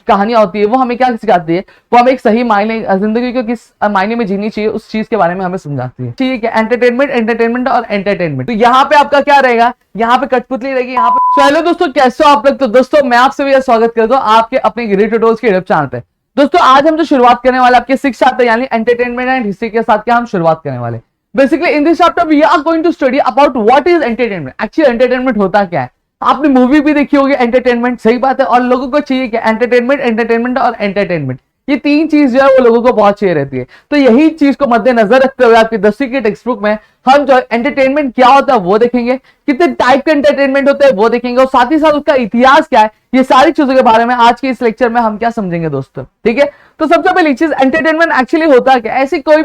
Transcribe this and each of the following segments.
कहानियां होती है वो हमें क्या सिखाती है, वो हमें एक सही मायने जिंदगी को किस मायने में जीनी चाहिए उस चीज के बारे में हमें समझाती है। ठीक है, एंटरटेनमेंट, एंटरटेनमेंट और एंटरटेनमेंट। तो यहाँ पे आपका क्या रहेगा, यहाँ पे कठपुतली रहेगी, यहाँ पे। चलो दोस्तों, कैसे हो आप लोग? तो दोस्तों मैं आपसे भी स्वागत करता हूँ आपके अपने गिरी ट्यूटोरियल्स के यूट्यूब चैनल पे। दोस्तों आज हम जो शुरुआत करने वाले आपके 6 चैप्टर यानी एंटरटेनमेंट एंड हिस्ट्री के साथ क्या हम शुरुआत करने वाले। Basically in this chapter we are going to study about what is entertainment. Actually entertainment होता क्या है, आपने मूवी भी देखी होगी एंटरटेनमेंट, सही बात है, और लोगों को चाहिए क्या, एंटरटेनमेंट, एंटरटेनमेंट और एंटरटेनमेंट। ये तीन चीज जो है वो लोगों को बहुत चाहिए रहती है। तो यही चीज को मद्देनजर रखते हुए आपकी 10वीं की टेक्स्ट बुक में हम जो एंटरटेनमेंट क्या होता है वो देखेंगे, कितने टाइप के एंटरटेनमेंट होते हैं वो देखेंगे, और साथ ही साथ उसका इतिहास क्या है, ये सारी चीजों के बारे में आज के इस लेक्चर में हम क्या समझेंगे दोस्तों। ठीक है, तो सबसे पहली चीज, एंटरटेनमेंट एक्चुअली होता क्या, ऐसी कोई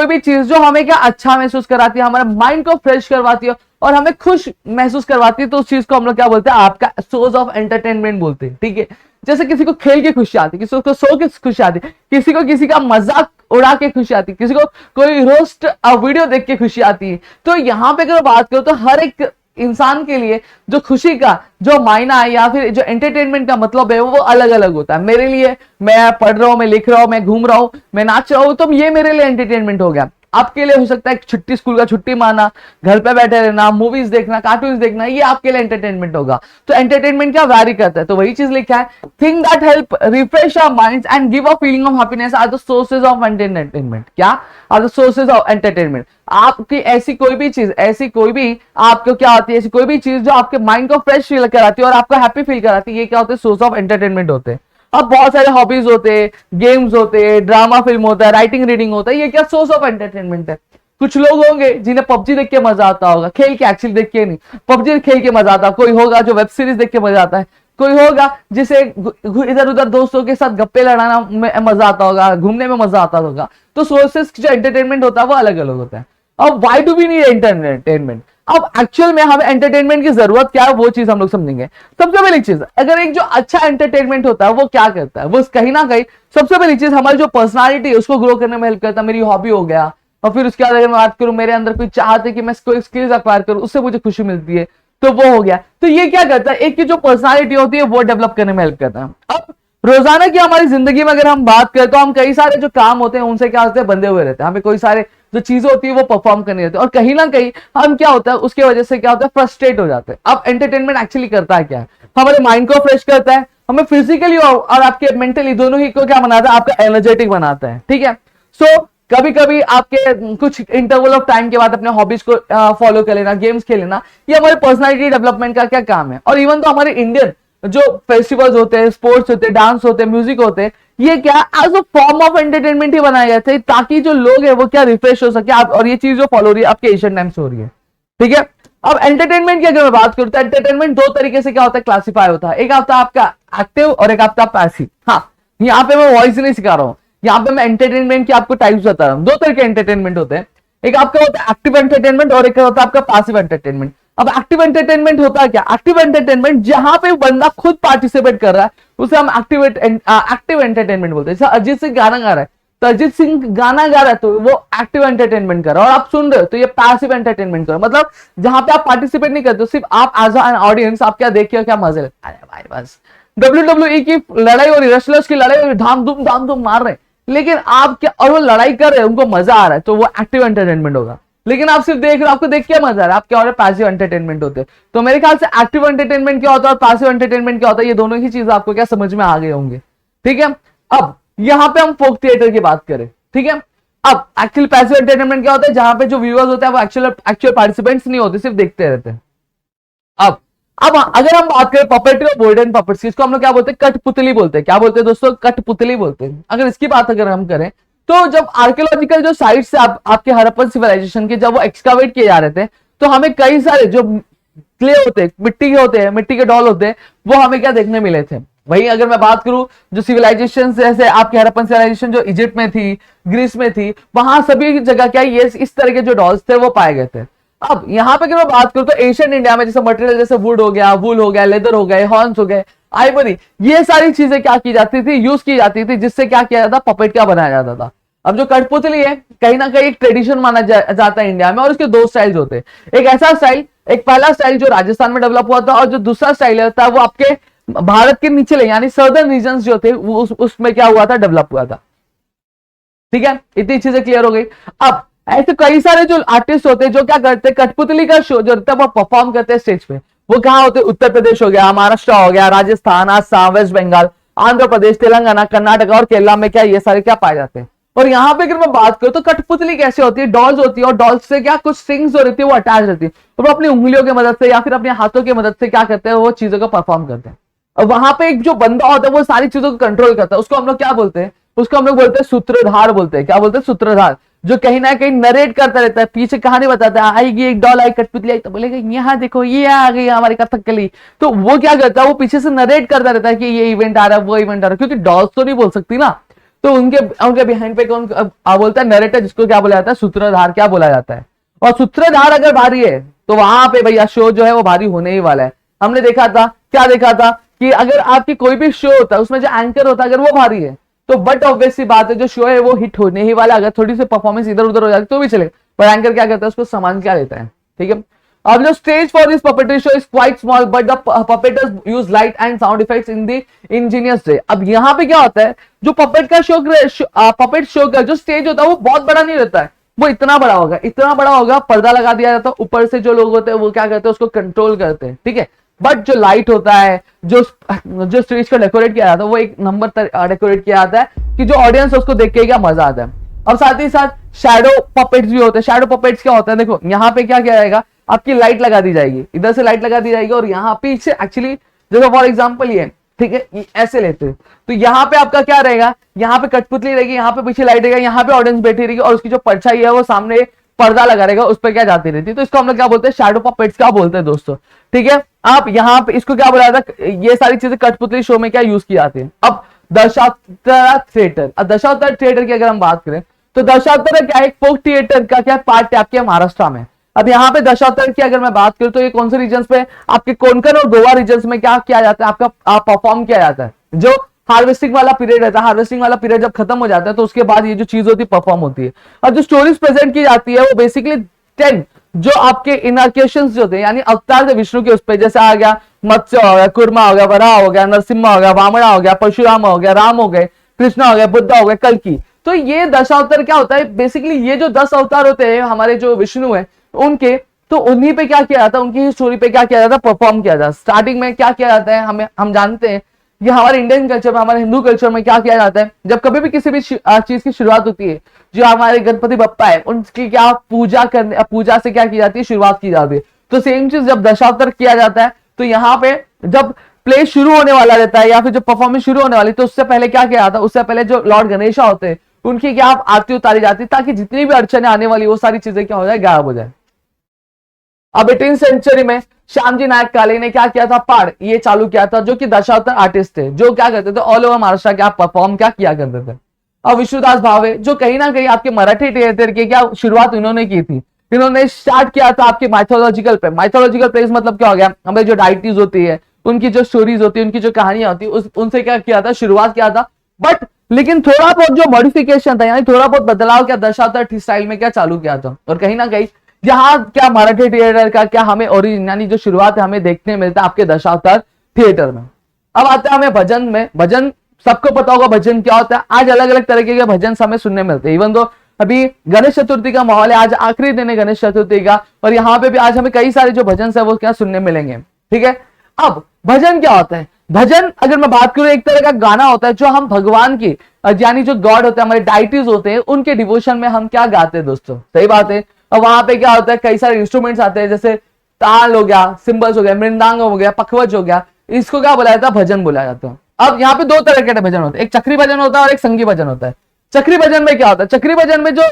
भी चीज जो हमें क्या अच्छा महसूस कराती है, हमारे माइंड को फ्रेश करवाती है और हमें खुश महसूस करवाती है, तो उस चीज को हम लोग क्या बोलते हैं, आपका सोर्स ऑफ एंटरटेनमेंट बोलते हैं। ठीक है, जैसे किसी को खेल के खुशी आती है, किसी को सो के खुशी आती है, किसी को किसी का मजाक उड़ा के खुशी आती है, किसी को कोई रोस्ट वीडियो देख के खुशी आती है। तो यहाँ पे अगर बात करो तो हर एक इंसान के लिए जो खुशी का जो मायना है या फिर जो एंटरटेनमेंट का मतलब है वो अलग अलग होता है। मेरे लिए, मैं पढ़ रहा हूँ, मैं लिख रहा हूँ, मैं घूम रहा हूँ, मैं नाच रहा हूँ, तो ये मेरे लिए एंटरटेनमेंट हो गया। आपके लिए हो सकता है छुट्टी, स्कूल का छुट्टी मारना, घर पे बैठे रहना, मूवीज देखना, कार्टून्स देखना, ये आपके लिए एंटरटेनमेंट होगा। तो एंटरटेनमेंट क्या वैरी करता है, तो वही चीज लिखा है, thing that help refresh our minds and give a feeling of happiness are the sources of entertainment. क्या are the sources of entertainment? आपकी ऐसी कोई भी चीज, ऐसी कोई भी आपको क्या होती है, ऐसी कोई भी चीज जो आपके माइंड को फ्रेश फील कराती है और आपको हैप्पी फील कराती है, ये क्या होते हैं, सोर्स ऑफ एंटरटेनमेंट होते हैं। अब बहुत सारे हॉबीज होते हैं, गेम्स होते हैं, ड्रामा फिल्म होता है, राइटिंग रीडिंग होता है, ये क्या सोर्स ऑफ एंटरटेनमेंट है। कुछ लोग होंगे जिन्हें पबजी देख के मजा आता होगा, खेल के, एक्चुअली देख के नहीं, पबजी खेल के मजा आता, कोई होगा जो वेब सीरीज देख के मजा आता है, कोई होगा जिसे इधर उधर दोस्तों के साथ गप्पे लड़ाना में मजा आता होगा, घूमने में मजा आता होगा। तो सोर्सेस जो एंटरटेनमेंट होता है वो अलग अलग होता है। अब why do we need entertainment? अब एक्चुअल में हमें एंटरटेनमेंट की जरूरत क्या है वो चीज हम लोग समझेंगे। सबसे पहली चीज, अगर एक जो अच्छा एंटरटेनमेंट होता है वो क्या करता है, वो कहीं ना कहीं सबसे पहली चीज हमारी जो पर्सनालिटी है उसको ग्रो करने में हेल्प करता है। मेरी हॉबी हो गया, और फिर उसके बाद अगर मैं बात करूं मेरे अंदर कोई चाहत है कि मैं कोई स्किल्स अक्वायर करूं, उससे मुझे खुशी मिलती है, तो वो हो गया। तो ये क्या करता है, एक की जो पर्सनालिटी होती है वो डेवलप करने में हेल्प करता है। अब रोजाना की हमारी जिंदगी में अगर हम बात करें तो हम कई सारे जो काम होते हैं उनसे क्या होते हैं, बंधे हुए रहते हैं। हमें कोई सारे जो चीजें होती है वो परफॉर्म करनी रहती है, और कहीं ना कहीं हम क्या होता है उसकी वजह से क्या होता है, फ्रस्ट्रेट हो जाते हैं। अब एंटरटेनमेंट एक्चुअली करता है क्या है, हमारे माइंड को फ्रेश करता है, हमें फिजिकली और आपके मेंटली दोनों ही को क्या बनाता है, आपका एनर्जेटिक बनाता है। ठीक है, सो कभी कभी आपके कुछ इंटरवल ऑफ टाइम के बाद अपने हॉबीज को फॉलो कर लेना, गेम्स खेल लेना, ये हमारे पर्सनालिटी डेवलपमेंट का क्या काम है। और इवन तो हमारे इंडियन जो फेस्टिवल्स होते हैं, स्पोर्ट्स होते हैं, डांस होते हैं, म्यूजिक होते हैं, ये क्या as a form of entertainment ही बनाए गए थे ताकि जो लोग हैं वो क्या रिफ्रेश हो सके। और ये चीज जो फॉलो हो रही है आपके एशियन टाइम्स हो रही है। ठीक है, अब एंटरटेनमेंट की अगर मैं बात करूं तो एंटरटेनमेंट दो तरीके से क्या होता है, क्लासीफाई होता है। एक आता है आपका एक्टिव और एक आता है पैसिव। हाँ, यहाँ पे मैं वॉइस नहीं सिखा रहा हूँ, यहाँ पे मैं एंटरटेनमेंट की आपको टाइप्स बता रहा हूँ। दो तरह के एंटरटेनमेंट होते हैं, एक आपका होता है एक्टिव एंटरटेनमेंट और एक होता है आपका पैसिव एंटरटेनमेंट। अब एक्टिव एंटरटेनमेंट होता है क्या, एक्टिव एंटरटेनमेंट जहां पे बंदा खुद पार्टिसिपेट कर रहा है उसे हम एक्टिव एंटरटेनमेंट बोलते हैं। जैसे अरिजीत सिंह गाना गा रहा है, तो अरिजीत सिंह गाना गा रहा है तो वो एक्टिव एंटरटेनमेंट कर रहा है, और आप सुन रहे हो तो ये पैसिव एंटरटेनमेंट कर रहा है। मतलब जहां पे आप पार्टिसिपेट नहीं करते, सिर्फ आप एज एन ऑडियंस आप क्या देखिए, क्या मजे लेते, अरे भाई बस WWE की लड़ाई हो रही, रेसलर्स की लड़ाई हो रही, धाम धूम मार रहे, लेकिन आप क्या, और वो लड़ाई कर रहे हैं, उनको मजा आ रहा है, तो वो एक्टिव एंटरटेनमेंट होगा। लेकिन आप सिर्फ देख रहे हो, आपको देख क्या मजा आ रहा है, आप क्या हो रहा है, पैसिव एंटरटेनमेंट होते हैं। तो मेरे ख्याल से एक्टिव एंटरटेनमेंट क्या होता है और पैसिव एंटरटेनमेंट क्या होता है, ये दोनों ही चीज आपको क्या समझ में आ गए होंगे। ठीक है, अब यहां पे हम फोक थिएटर की बात करें। ठीक है, अब एक्चुअल पैसिव एंटरटेनमेंट क्या होता है, जहां पे जो व्यूअर्स होते हैं वो एक्चुअल पार्टिसिपेंट्स नहीं होते, सिर्फ देखते रहते हैं। अब अगर हम बात करें पपेट्री और गोल्डन पपेट्स की, इसको हम लोग क्या बोलते हैं, कठपुतली बोलते हैं। क्या बोलते हैं दोस्तों, कठपुतली बोलते हैं। अगर इसकी बात अगर हम करें तो जब आर्कियोलॉजिकल जो साइट्स से आपके हड़प्पन सिविलाइजेशन के जब वो एक्सकावेट किए जा रहे थे, तो हमें कई सारे जो क्ले होते हैं, मिट्टी के होते हैं, मिट्टी के डॉल होते हैं, वो हमें क्या देखने मिले थे। वही अगर मैं बात करूं जो सिविलाइजेशन जैसे आपके हड़प्पन सिविलाइजेशन जो इजिप्ट में थी, ग्रीस में थी, वहां सभी जगह क्या ये इस तरह के जो डॉल्स थे वो पाए गए थे। अब यहाँ पे अगर मैं बात करूं तो एशियन इंडिया में जैसे मटेरियल जैसे वुड हो गया, वूल हो गया, लेदर हो गए, हॉर्न्स हो गए, आइवरी, ये सारी चीजें क्या की जाती थी, यूज की जाती थी, जिससे क्या किया जाता, पपेट क्या बनाया जाता था। अब जो कठपुतली है कहीं ना कहीं एक ट्रेडिशन माना जाता है इंडिया में, और उसके दो स्टाइल्स होते हैं। एक ऐसा स्टाइल, एक पहला स्टाइल जो राजस्थान में डेवलप हुआ था, और जो दूसरा स्टाइल होता है वो आपके भारत के निचले यानी सर्दर्न रीजन जो थे वो उसमें क्या हुआ था, डेवलप हुआ था। ठीक है, इतनी चीजें क्लियर हो गई। अब ऐसे कई सारे जो आर्टिस्ट होते हैं जो क्या करते हैं, कठपुतली का शो जो होता है वो परफॉर्म करते हैं स्टेज पे। वो कहाँ होते हैं, उत्तर प्रदेश हो गया, महाराष्ट्र हो गया, राजस्थान, आसाम, वेस्ट बंगाल, आंध्र प्रदेश, तेलंगाना, कर्नाटक और केरला में क्या ये सारे क्या पाए जाते हैं। और यहाँ पे अगर मैं बात करूं तो कठपुतली कैसे होती है, डॉल्स होती है और डॉल्स से क्या कुछ स्ट्रिंग्स जो रहती है वो अटैच रहती है, और वो अपनी उंगलियों की मदद से या फिर अपने हाथों की मदद से क्या करते हैं, वो चीजों को परफॉर्म करते हैं। और वहां पे एक जो बंदा होता है वो सारी चीजों को कंट्रोल करता है, उसको हम लोग क्या बोलते हैं, उसको हम लोग बोलते हैं सूत्रधार बोलते हैं। क्या बोलते हैं, सूत्रधार, जो कहीं ना कहीं नरेट करता रहता है, पीछे कहानी बताता है, आएगी एक डॉल आई, कठपुतली आई, तो बोलेगा यहाँ देखो ये आ गई हमारी कथकली। तो वो क्या करता है, वो पीछे से नरेट करता रहता है कि ये इवेंट आ रहा है, वो इवेंट आ रहा है, क्योंकि डॉल्स तो नहीं बोल सकती ना। तो उनके उनके बिहाइंड पे कौन बोलता है, नरेटर, जिसको क्या बोला जाता है, सूत्रधार क्या बोला जाता है। और सूत्रधार अगर भारी है तो वहां पे भैया शो जो है वो भारी होने ही वाला है। हमने देखा था, क्या देखा था कि अगर आपकी कोई भी शो होता है उसमें जो एंकर होता है अगर वो भारी है तो बट ऑब्वियस सी बात है जो शो है वो हिट होने ही वाला। अगर थोड़ी सी परफॉर्मेंस इधर उधर हो जाती तो भी चलेगा, पर एंकर क्या करता है, उसको सामान क्या लेता है। ठीक है, अब जो stage for this puppetry show is quite small but the puppeteers use light and sound effects in the ingenious way. अब यहाँ पे क्या होता है, जो पपेट का शो पपेट शो का जो स्टेज होता है वो बहुत बड़ा नहीं रहता है, वो इतना बड़ा होगा, इतना बड़ा होगा, पर्दा लगा दिया जाता है, ऊपर से जो लोग होते हैं वो क्या करते हैं, उसको कंट्रोल करते हैं। ठीक है, बट जो लाइट होता है, जो जो स्टेज को डेकोरेट किया जाता है वो एक नंबर डेकोरेट किया जाता है कि जो ऑडियंस उसको देख के क्या मजा आता है। अब साथ ही साथ शैडो पपेट्स भी होते हैं। शैडो पपेट्स क्या होता है, देखो यहाँ पे क्या किया जाएगा, आपकी लाइट लगा दी जाएगी, इधर से लाइट लगा दी जाएगी और यहाँ पीछे एक्चुअली देखो फॉर एग्जांपल ये, ठीक है, ऐसे लेते हैं तो यहाँ पे आपका क्या रहेगा, यहाँ पे कठपुतली रहेगी, यहाँ पे पीछे लाइट रहेगा, यहाँ पे ऑडियंस बैठी रहेगी और उसकी जो परछाई है वो सामने पर्दा लगा रहेगा, उस पर क्या जाती रहती है। तो इसको हम लोग क्या बोलते हैं, शैडो पपेट्स क्या बोलते हैं दोस्तों। ठीक है, आप यहाँ पे इसको क्या बोला जाता है, ये सारी चीजें कठपुतली शो में क्या यूज की जाती है। अब दशावतार थिएटर, अब दशावतार थिएटर की अगर हम बात करें तो दशावतार क्या है, एक फोक थिएटर का क्या पार्ट है आपके महाराष्ट्र में। अब यहाँ पे दशावतार की अगर मैं बात करूं तो ये कौन से रीजन पे, आपके कोंकण और गोवा रीजन में क्या किया जाता है, आपका परफॉर्म किया जाता है। जो हार्वेस्टिंग वाला पीरियड रहता है, हार्वेस्टिंग वाला पीरियड जब खत्म हो जाता है तो उसके बाद ये जो चीज होती है परफॉर्म होती है। और जो स्टोरीज प्रेजेंट की जाती है वो बेसिकली 10 जो आपके इनकेशंस जो थे यानी अवतार थे विष्णु के उस पे, जैसे आ गया मत्स्य हो गया, कुर्मा हो गया, वराह हो गया, नरसिम्हा हो गया, वामना हो गया, परशुराम हो गया, राम हो गए, कृष्णा हो गया, बुद्धा हो गया, कल्कि। तो ये 10 अवतार क्या होता है, बेसिकली ये जो 10 अवतार होते हैं हमारे जो विष्णु है उनके, तो उन्हीं पे क्या किया जाता है, उनकी स्टोरी पे क्या किया जाता है, परफॉर्म किया जाता है। स्टार्टिंग में क्या किया जाता है, हम जानते हैं ये हमारे इंडियन कल्चर में, हमारे हिंदू कल्चर में क्या किया जाता है, जब कभी भी किसी भी चीज की शुरुआत होती है, जो हमारे गणपति बप्पा है उनकी क्या पूजा से क्या की जाती है, शुरुआत की जाती है। तो सेम चीज जब दशावतार किया जाता है तो यहाँ पे जब प्ले शुरू होने वाला रहता है या फिर जब परफॉर्मेंस शुरू होने वाली तो उससे पहले क्या किया जाता है, उससे पहले जो लॉर्ड गणेशा होते हैं उनकी क्या आरती उतारी जाती है ताकि जितनी भी अड़चने आने वाली वो सारी चीजें क्या हो जाए, गायब हो जाए। अब 18वीं सेंचुरी में श्यामजी नायक काले ने क्या किया था, पाड़ ये चालू किया था, जो कि दशावतार आर्टिस्ट थे जो क्या करते थे, ऑल ओवर महाराष्ट्र क्या परफॉर्म क्या किया करते थे। अब विष्णुदास भावे जो कहीं ना कहीं आपके मराठी थिएटर की क्या शुरुआत इन्होंने की थी, इन्होंने स्टार्ट किया था आपके माइथोलॉजिकल पे। माइथोलॉजिकल प्लेस मतलब क्या हो गया, हमें जो डाइटीज होती है उनकी जो स्टोरीज होती है, उनकी जो कहानियां होती है उनसे क्या किया था, शुरुआत किया था। बट लेकिन थोड़ा बहुत जो मॉडिफिकेशन था यानी थोड़ा बहुत बदलाव क्या दशावतार स्टाइल में क्या चालू किया था। और कहीं ना कहीं यहाँ क्या मराठी थिएटर का क्या हमें ओरिजिन यानी जो शुरुआत है हमें देखने मिलता है आपके दशावतार थिएटर में। अब आता है हमें भजन में। भजन सबको पता होगा भजन क्या होता है। आज अलग अलग तरीके के भजन हमें सुनने मिलते हैं। इवन तो अभी गणेश चतुर्थी का माहौल है, आज आखिरी दिन है गणेश चतुर्थी का, और यहाँ पे भी आज हमें कई सारे जो भजन है वो क्या सुनने मिलेंगे। ठीक है, अब भजन क्या होता है, भजन अगर मैं बात करूं एक तरह का गाना होता है जो हम भगवान की यानी जो गॉड होते हैं हमारे डाइटीज होते हैं उनके डिवोशन में हम क्या गाते हैं दोस्तों, सही बात है। और वहां पे क्या होता है कई सारे इंस्ट्रूमेंट्स आते हैं, जैसे ताल हो गया, सिंबल्स हो गया, मृदंग हो गया, पखवज हो गया, इसको क्या बोला जाता है, भजन बोला जाता है। अब यहाँ पे दो तरह के भजन होते हैं, एक चक्री भजन होता है और एक संगी भजन होता है। चक्री भजन में क्या होता है, चक्री भजन में जो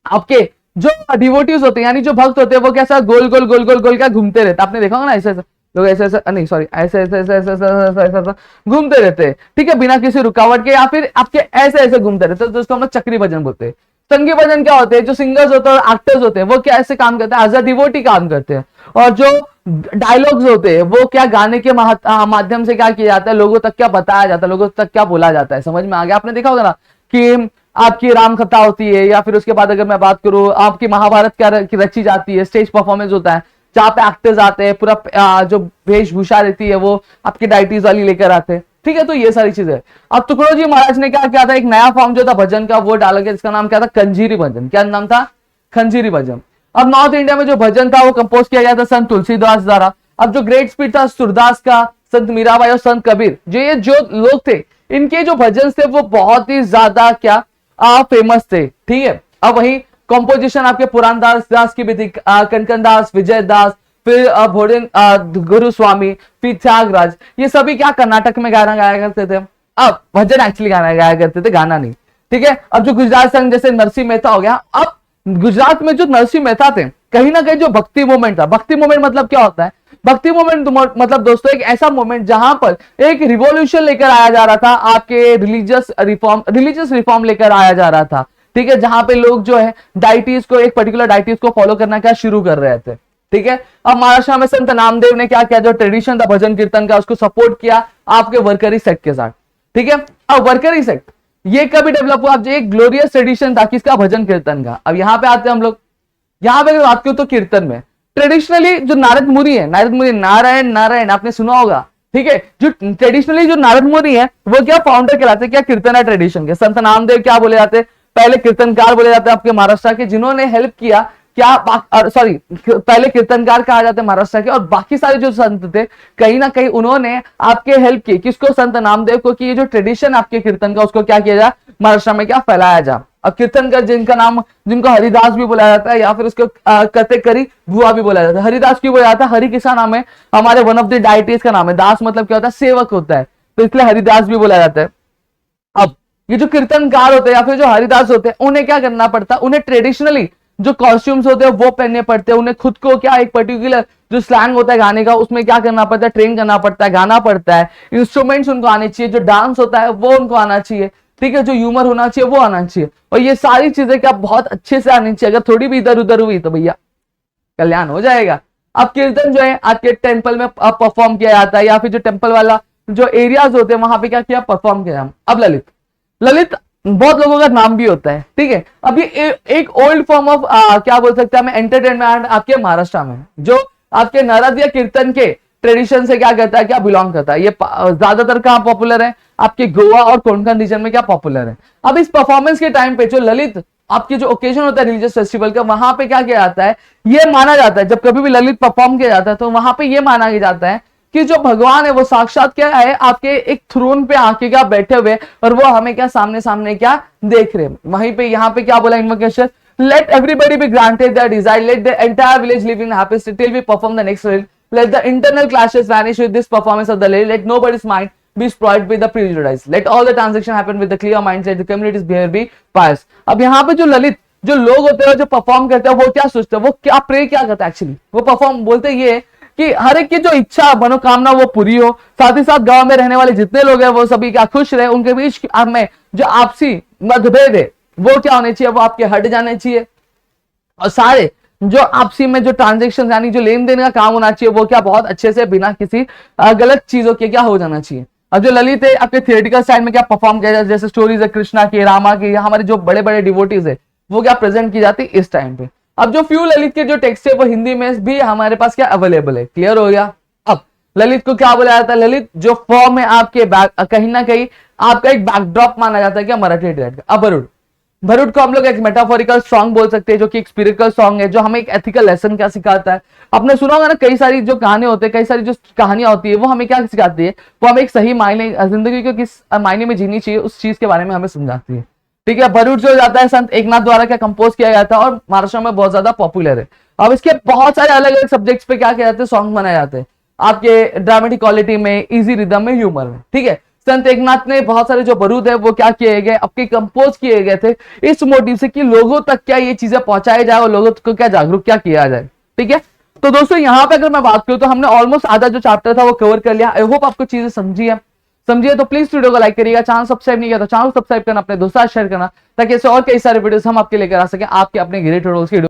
आपके जो डिवोटीज होते हैं यानी जो भक्त होते हैं वो कैसा गोल गोल गोल गोल गोल क्या घूमते रहते हैं। आपने देखा होगा ना ऐसे लोग ऐसे ऐसे नहीं सॉरी ऐसे ऐसे ऐसे ऐसे ऐसे घूमते रहते हैं, ठीक है, बिना किसी रुकावट के, या फिर आपके ऐसे ऐसे घूमते रहते हैं, तो उसको हम लोग चक्री भजन बोलते हैं। संगी भजन क्या होते हैं, जो सिंगर्स होते हैं और एक्टर्स होते हैं वो क्या ऐसे काम करते हैं, एज अ डिवोटी काम करते हैं, और जो डायलॉग्स होते हैं वो क्या गाने के माध्यम से क्या किया जाता है, लोगों तक क्या बताया जाता है, लोगों तक क्या बोला जाता है। समझ में आ गया। आपने देखा होगा ना कि आपकी राम कथा होती है, या फिर उसके बाद अगर मैं बात करूं आपकी महाभारत क्या रची जाती है, स्टेज परफॉर्मेंस होता है, जहाँ पे एक्टर्स आते हैं, पूरा जो वेशभूषा रहती है वो आपकी डाइटीज वाली लेकर आते हैं, ठीक है। तो ये सारी चीजें। अब तुकडोजी महाराज ने क्या किया था, एक नया फॉर्म जो था भजन का वो डाला गया, जिसका नाम क्या था, खंजीरी भजन। क्या नाम था, खंजीरी भजन। अब नॉर्थ इंडिया में जो भजन था वो कंपोज किया गया था संत तुलसीदास द्वारा। अब जो ग्रेट स्पीड था सूरदास का, संत मीराबाई और संत कबीर, जो लोग थे, इनके जो भजन थे वो बहुत ही ज्यादा क्या फेमस थे, ठीक है। अब वही कॉम्पोजिशन आपके पुराणदास दास की भी थी, कनकन दास, विजय दास, फिर भोजन गुरु स्वामी, फिर त्यागराज, ये सभी क्या कर्नाटक में गाना गाया करते थे। अब भजन एक्चुअली गाना गाया करते थे, गाना नहीं, ठीक है। अब जो गुजरात संघ जैसे नरसिंह मेहता हो गया। अब गुजरात में जो नरसिंह मेहता थे, कहीं ना कहीं जो भक्ति मूवमेंट था, भक्ति मूवमेंट मतलब क्या होता है, भक्ति मूवमेंट मतलब दोस्तों एक ऐसा मूवमेंट जहां पर एक रिवॉल्यूशन लेकर आया जा रहा था, आपके रिलीजियस रिफॉर्म लेकर आया जा रहा था, ठीक है। जहां पे लोग जो है डाइटीज को, एक पर्टिकुलर डाइटीज को फॉलो करना क्या शुरू कर रहे थे, ठीक है। अब महाराष्ट्र में संत नामदेव ने क्या किया, जो ट्रेडिशन था भजन कीर्तन का, उसको सपोर्ट किया आपके वर्करी सेक्ट के साथ, ठीक है। अब वर्करी सेक्ट ये कभी डेवलप हुआ, जो एक ग्लोरियस ट्रेडिशन था किसका, भजन कीर्तन का। अब यहां पे आते हैं हम लोग, यहां पे बात करूं तो कीर्तन में ट्रेडिशनली जो नारद मुनि है, नारायण नारायण आपने सुना होगा, ठीक है। जो ट्रेडिशनली जो नारद मुनि है वो क्या फाउंडर कहलाते हैं, क्या कीर्तन है ट्रेडिशन के। संत नामदेव क्या बोले जाते हैं, पहले कीर्तनकार बोले जाते हैं आपके महाराष्ट्र के, जिन्होंने हेल्प किया क्या, सॉरी पहले कीर्तनकार कहा जाता है महाराष्ट्र के, और बाकी सारे जो संत थे कहीं ना कहीं उन्होंने आपके हेल्प की, किसको, संत नामदेव को, कि ये जो ट्रेडिशन आपके कीर्तन का उसको क्या किया जाए, महाराष्ट्र में क्या फैलाया जा। अब कीर्तनकर जिनको हरिदास भी बोला जाता है, या फिर उसको कते करी बुआ भी बोला जाता है। हरिदास क्यों बोला जाता है, हरि किसका नाम है, हमारे वन ऑफ द डाइटीज का नाम है। दास मतलब क्या होता है, सेवक होता है, तो इसलिए हरिदास भी बोला जाता है। अब ये जो कीर्तनकार होते हैं या फिर जो हरिदास होते हैं, उन्हें क्या करना पड़ता है, उन्हें ट्रेडिशनली जो कॉस्ट्यूम्स होते हैं वो पहनने पड़ते हैं, उन्हें खुद को क्या एक पर्टिकुलर जो स्लैंग होता है गाने का उसमें क्या करना पड़ता है, ट्रेन करना पड़ता है, गाना पड़ता है, इंस्ट्रूमेंट्स उनको आने चाहिए, जो डांस होता है वो उनको आना चाहिए, ठीक है, जो ह्यूमर होना चाहिए वो आना चाहिए, और ये सारी चीजें क्या बहुत अच्छे से आनी चाहिए। अगर थोड़ी भी इधर उधर हुई तो भैया कल्याण हो जाएगा। अब कीर्तन जो है आपके टेम्पल में परफॉर्म किया जाता है, या फिर जो टेम्पल वाला जो एरियाज होते हैं वहां पे क्या किया, परफॉर्म किया। अब ललित बहुत लोगों का नाम भी होता है, ठीक है। अब ये एक ओल्ड फॉर्म ऑफ क्या बोल सकते हैं हमें, एंटरटेनमेंट आपके महाराष्ट्र में, जो आपके नारद या कीर्तन के ट्रेडिशन से क्या करता है, क्या बिलोंग करता है। ये ज्यादातर कहां पॉपुलर है, आपके गोवा और कोंकण रीजन में क्या पॉपुलर है। अब इस परफॉर्मेंस के टाइम पे जो ललित आपके जो ओकेजन होता है रिलीजियस फेस्टिवल का, वहां पे क्या किया जाता है, ये माना जाता है जब कभी भी ललित परफॉर्म किया जाता है तो वहां पे ये माना जाता है कि जो भगवान है वो साक्षात क्या है, आपके एक थ्रोन पे आके क्या बैठे हुए, और वो हमें क्या सामने सामने क्या देख रहे हैं। वहीं पे यहाँ पे क्या बोला invocation, let everybody be granted their desire, let the entire village live in happiness till we perform the next reel, let the internal clashes vanish with this performance of the lady, let nobody's mind be spoiled with the prejudice, let all the transaction happen with the clear mindset, the community's behavior be pious। अब यहाँ पे जो ललित जो लोग होते हैं जो perform करते हैं वो क्या सोचते हैं, वो क्या प्रे क्या करते हैं, एक्चुअली वो परफॉर्म बोलते ये कि हर एक की जो इच्छा मनोकामना वो पूरी हो, साथ ही साथ गांव में रहने वाले जितने लोग हैं वो सभी क्या खुश रहे, उनके बीच में जो आपसी मतभेद है वो क्या होने चाहिए, वो आपके हट जाने चाहिए, और सारे जो आपसी में जो ट्रांजेक्शन यानी जो लेन देन का काम होना चाहिए वो क्या बहुत अच्छे से बिना किसी गलत चीजों के क्या हो जाना चाहिए। अब जो ललित है आपके थियोरेटिकल साइड में क्या परफॉर्म किया जाता है, जैसे स्टोरीज है कृष्णा की, रामा की, हमारे जो बड़े बड़े डिवोटीज है वो क्या प्रेजेंट की जाती है इस टाइम पे। अब जो फ्यू ललित के जो टेक्स्ट है वो हिंदी में भी हमारे पास क्या अवेलेबल है, क्लियर हो गया। अब ललित को क्या बोला जाता है, ललित जो फॉर्म है आपके कहीं ना कहीं आपका एक बैकड्रॉप माना जाता है क्या मराठी डिलेक्ट का। अब भरूड को हम लोग एक मेटाफोरिकल सॉन्ग बोल सकते हैं, जो कि एक स्पिरिचुअल सॉन्ग है, जो हमें एक एथिकल लेसन क्या सिखाता है। आपने सुना होगा ना, कई सारी जो कहानी होते हैं, कई सारी जो कहानियां होती है वो हमें क्या सिखाती है, वो हमें एक सही मायने जिंदगी को किस मायने में जीनी चाहिए उस चीज के बारे में हमें समझाती है, ठीक है। भरूड जो जाता है संत एकनाथ द्वारा क्या कंपोज किया गया था और महाराष्ट्र में बहुत ज्यादा पॉपुलर है। अब इसके बहुत सारे अलग अलग सब्जेक्ट्स पे क्या किया जाते हैं, सॉन्ग बनाए जाते हैं, आपके ड्रामेटिक क्वालिटी में, इजी रिदम में, ह्यूमर में, ठीक है। संत एकनाथ ने बहुत सारे जो बरूद है वो क्या किए गए, आपके कंपोज किए गए थे इस मोटिव से कि लोगों तक क्या ये चीजें पहुंचाई जाए और लोगों को क्या जागरूक क्या किया जाए, ठीक है। तो दोस्तों यहाँ पे अगर मैं बात करूं तो हमने ऑलमोस्ट आधा जो चैप्टर था वो कवर कर लिया। आई होप आपको चीजें समझिए तो प्लीज वीडियो को लाइक करिएगा, चैनल सब्सक्राइब नहीं किया तो चैनल सब्सक्राइब करना, अपने दोस्तों शेयर करना, ताकि ऐसे और कई सारे वीडियोस हम आपके लेकर आ सके आपके अपने ग्रेट रोल्स की